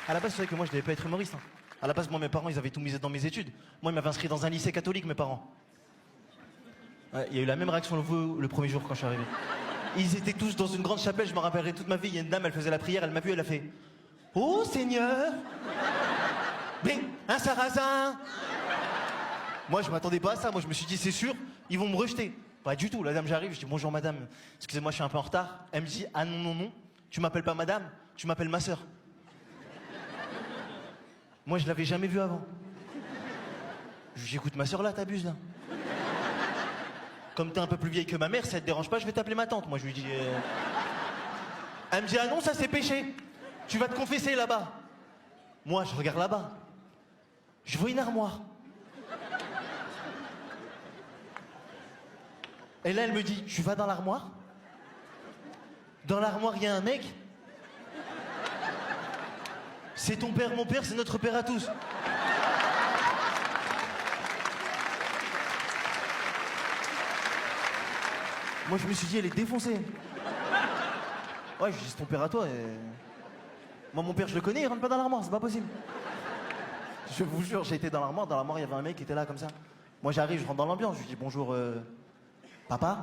À la base, c'est vrai que moi, je devais pas être humoriste. Hein. À la base, moi, mes parents, ils avaient tout misé dans mes études. Moi, ils m'avaient inscrit dans un lycée catholique, mes parents. Ouais, il y a eu la même réaction que vous le premier jour quand je suis arrivé. Ils étaient tous dans une grande chapelle, je me rappellerai toute ma vie. Il y a une dame, elle faisait la prière, elle m'a vu, elle a fait « Oh Seigneur !» Mais un sarrasin. Moi, je m'attendais pas à ça. Moi, je me suis dit, c'est sûr, ils vont me rejeter. Pas du tout. La dame, j'arrive, je dis bonjour madame. Excusez-moi, je suis un peu en retard. Elle me dit, ah non, non, non. Tu m'appelles pas madame, tu m'appelles ma sœur. Moi, je l'avais jamais vue avant. Je lui dis, écoute, ma sœur là, t'abuses là. Comme t'es un peu plus vieille que ma mère, si ça te dérange pas, je vais t'appeler ma tante. Moi, je lui dis. Elle me dit, ah non, ça c'est péché. Tu vas te confesser là-bas. Moi, je regarde là-bas. Je vois une armoire. Et là, elle me dit, tu vas dans l'armoire? Dans l'armoire, il y a un mec. C'est ton père, mon père, c'est notre père à tous. Moi, je me suis dit, elle est défoncée. Ouais, je dis, c'est ton père à toi. Et... Moi, mon père, je le connais, il rentre pas dans l'armoire, c'est pas possible. Je vous jure, j'ai été dans l'armoire, il y avait un mec qui était là comme ça. Moi, j'arrive, je rentre dans l'ambiance, je lui dis, bonjour, papa.